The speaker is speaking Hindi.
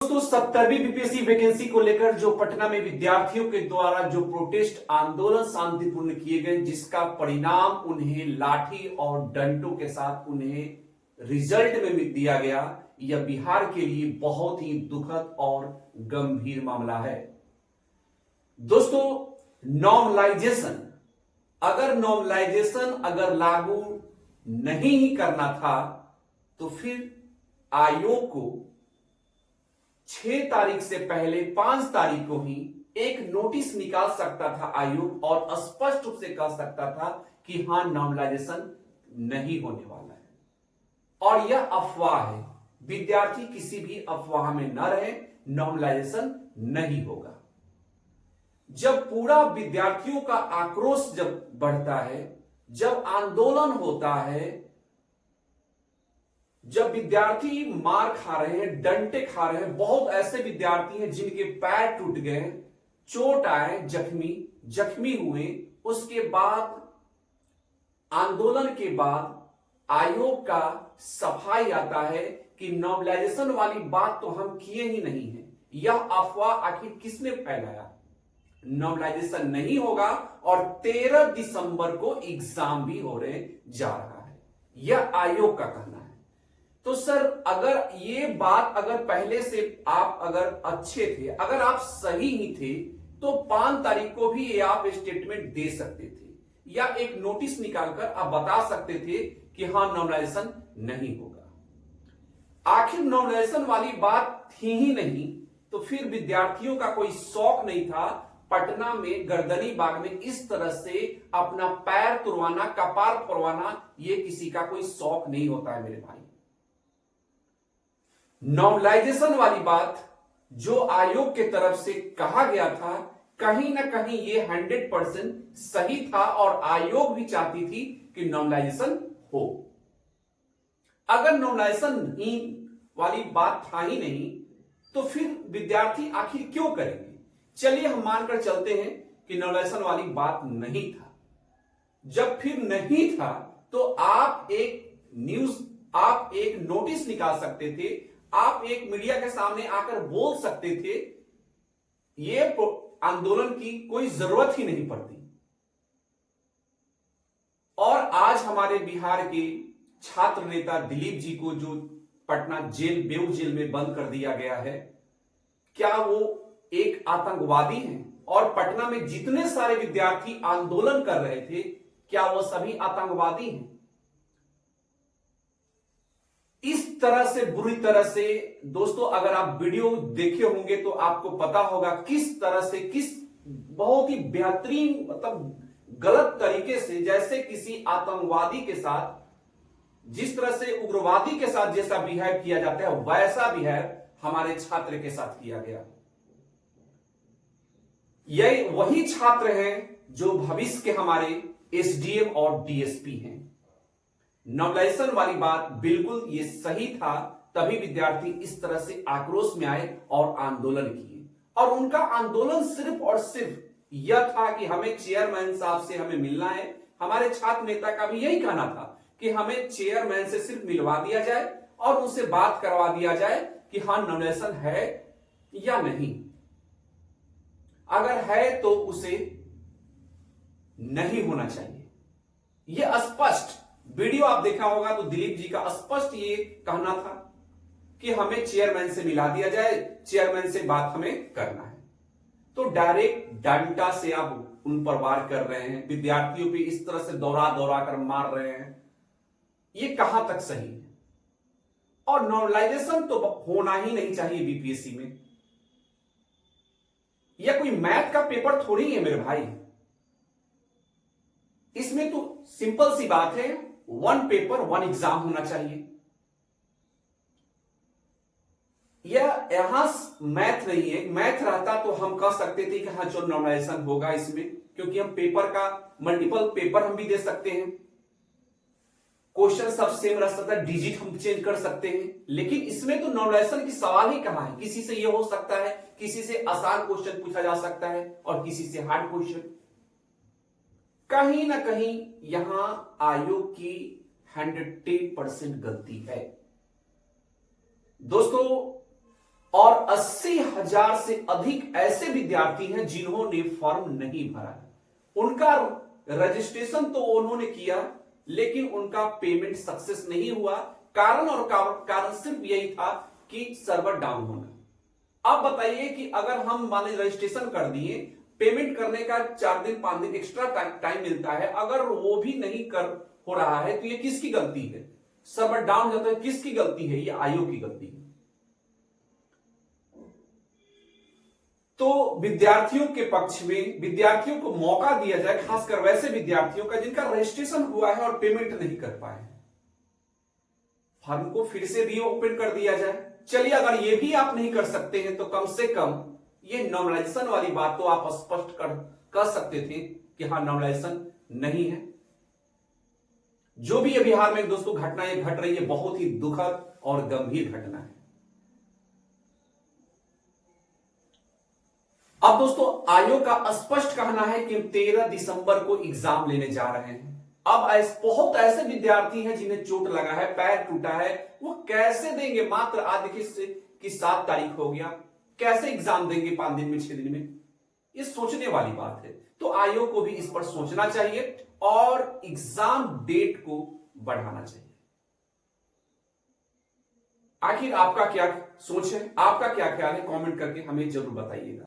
दोस्तों 70वीं बीपीएससी वैकेंसी को लेकर जो पटना में विद्यार्थियों के द्वारा जो प्रोटेस्ट आंदोलन शांतिपूर्ण किए गए, जिसका परिणाम उन्हें लाठी और डंडों के साथ उन्हें रिजल्ट में दिया गया, यह बिहार के लिए बहुत ही दुखद और गंभीर मामला है। दोस्तों नॉर्मलाइजेशन अगर लागू नहीं ही करना था तो फिर आयोग को 6 तारीख से पहले 5 तारीख को ही एक नोटिस निकाल सकता था आयोग, और स्पष्ट रूप से कह सकता था कि हां नॉर्मलाइजेशन नहीं होने वाला है और यह अफवाह है। विद्यार्थी किसी भी अफवाह में न रहे, नॉर्मलाइजेशन नहीं होगा। जब पूरा विद्यार्थियों का आक्रोश जब बढ़ता है, जब आंदोलन होता है, जब विद्यार्थी मार खा रहे हैं, डंटे खा रहे हैं, बहुत ऐसे विद्यार्थी हैं जिनके पैर टूट गए, चोट आए, जख्मी हुए, उसके बाद आंदोलन के बाद आयोग का सफाई आता है कि नॉर्मलाइजेशन वाली बात तो हम किए ही नहीं है। यह अफवाह आखिर किसने फैलाया? नॉर्मलाइजेशन नहीं होगा और 13 दिसंबर को एग्जाम भी होने जा रहा है, यह आयोग का कहना है। तो सर अगर ये बात अगर पहले से आप अगर अच्छे थे, अगर आप सही ही थे, तो 5 तारीख को भी ये आप स्टेटमेंट दे सकते थे या एक नोटिस निकालकर आप बता सकते थे कि हां नॉर्मलाइजेशन नहीं होगा। आखिर नॉर्मलाइजेशन वाली बात थी ही नहीं तो फिर विद्यार्थियों का कोई शौक नहीं था पटना में गर्दनी बाग में इस तरह से अपना पैर तुड़वाना, कपार फोड़वाना, ये किसी का कोई शौक नहीं होता है मेरे भाई। नॉर्मलाइजेशन वाली बात जो आयोग के तरफ से कहा गया था, कहीं ना कहीं ये 100% सही था और आयोग भी चाहती थी कि नॉर्मलाइजेशन हो। अगर नॉर्मलाइजेशन ही वाली बात था ही नहीं तो फिर विद्यार्थी आखिर क्यों करेंगे? चलिए हम मानकर चलते हैं कि नॉर्मलाइजेशन वाली बात नहीं था। जब फिर नहीं था तो आप एक नोटिस निकाल सकते थे, आप एक मीडिया के सामने आकर बोल सकते थे, ये आंदोलन की कोई जरूरत ही नहीं पड़ती। और आज हमारे बिहार के छात्र नेता दिलीप जी को जो पटना जेल, बेऊर जेल में बंद कर दिया गया है, क्या वो एक आतंकवादी हैं? और पटना में जितने सारे विद्यार्थी आंदोलन कर रहे थे, क्या वो सभी आतंकवादी हैं? इस तरह से बुरी तरह से दोस्तों अगर आप वीडियो देखे होंगे तो आपको पता होगा किस तरह से, किस बहुत ही बेहतरीन मतलब गलत तरीके से, जैसे किसी आतंकवादी के साथ जिस तरह से उग्रवादी के साथ जैसा बिहेव किया जाता है, वैसा बिहेव हमारे छात्र के साथ किया गया। यही वही छात्र हैं जो भविष्य के हमारे एसडीएम और डीएसपी हैं। नॉर्मलाइजेशन वाली बात बिल्कुल ये सही था, तभी विद्यार्थी इस तरह से आक्रोश में आए और आंदोलन किए। और उनका आंदोलन सिर्फ और सिर्फ यह था कि हमें चेयरमैन साहब से हमें मिलना है। हमारे छात्र नेता का भी यही कहना था कि हमें चेयरमैन से सिर्फ मिलवा दिया जाए और उनसे बात करवा दिया जाए कि हाँ नॉर्मलाइजेशन है या नहीं। अगर है तो उसे नहीं होना चाहिए। यह स्पष्ट वीडियो आप देखा होगा तो दिलीप जी का स्पष्ट ये कहना था कि हमें चेयरमैन से मिला दिया जाए, चेयरमैन से बात हमें करना है। तो डायरेक्ट डंडा से आप उन पर वार कर रहे हैं, विद्यार्थियों पे इस तरह से दौड़ा दौड़ा कर मार रहे हैं, ये कहां तक सही है? और नॉर्मलाइजेशन तो होना ही नहीं चाहिए बीपीएससी में। यह कोई मैथ का पेपर थोड़ी है मेरे भाई। इसमें तो सिंपल सी बात है, 1 पेपर 1 एग्जाम होना चाहिए। यह यहां मैथ नहीं है। मैथ रहता तो हम कह सकते थे कि हाँ जो नॉर्मलाइजेशन होगा इसमें, क्योंकि हम पेपर का मल्टीपल पेपर हम भी दे सकते हैं, क्वेश्चन सब सेम रह सकता है, डिजिट हम चेंज कर सकते हैं। लेकिन इसमें तो नॉर्मलाइजेशन की सवाल ही कहां है? किसी से यह हो सकता है, किसी से आसान क्वेश्चन पूछा जा सकता है और किसी से हार्ड क्वेश्चन। कहीं ना कहीं यहां आयोग की 100% गलती है। दोस्तों और 80,000 से अधिक ऐसे विद्यार्थी हैं जिन्होंने फॉर्म नहीं भरा है। उनका रजिस्ट्रेशन तो उन्होंने किया, लेकिन उनका पेमेंट सक्सेस नहीं हुआ। कारण सिर्फ यही था कि सर्वर डाउन होना। अब बताइए कि अगर हम मान लीजिए रजिस्ट्रेशन कर दिए, पेमेंट करने का 4 दिन 5 दिन एक्स्ट्रा टाइम मिलता है, अगर वो भी नहीं कर हो रहा है तो ये किसकी गलती है? सर्वर डाउन जाता है, किसकी गलती है? ये आयोग की गलती है। तो विद्यार्थियों के पक्ष में विद्यार्थियों को मौका दिया जाए, खासकर वैसे विद्यार्थियों का जिनका रजिस्ट्रेशन हुआ है और पेमेंट नहीं कर पाए, फॉर्म को फिर से रीओपन कर दिया जाए। चलिए, अगर ये भी आप नहीं कर सकते हैं तो कम से कम ये नॉर्मलाइजेशन वाली बात तो आप स्पष्ट कर सकते थे कि हाँ, नॉर्मलाइजेशन नहीं है। जो भी ये बिहार में दोस्तों घटनाएं घट रही है, बहुत ही दुखद और गंभीर घटना है। अब दोस्तों आयोग का स्पष्ट कहना है कि हम 13 दिसंबर को एग्जाम लेने जा रहे हैं। अब बहुत ऐसे विद्यार्थी हैं जिन्हें चोट लगा है, पैर टूटा है, वो कैसे देंगे? मात्र आज की 7 तारीख हो गया, कैसे एग्जाम देंगे 5 दिन में 6 दिन में? ये सोचने वाली बात है। तो आयोग को भी इस पर सोचना चाहिए और एग्जाम डेट को बढ़ाना चाहिए। आखिर आपका क्या सोच है, आपका क्या ख्याल है? कमेंट करके हमें जरूर बताइएगा।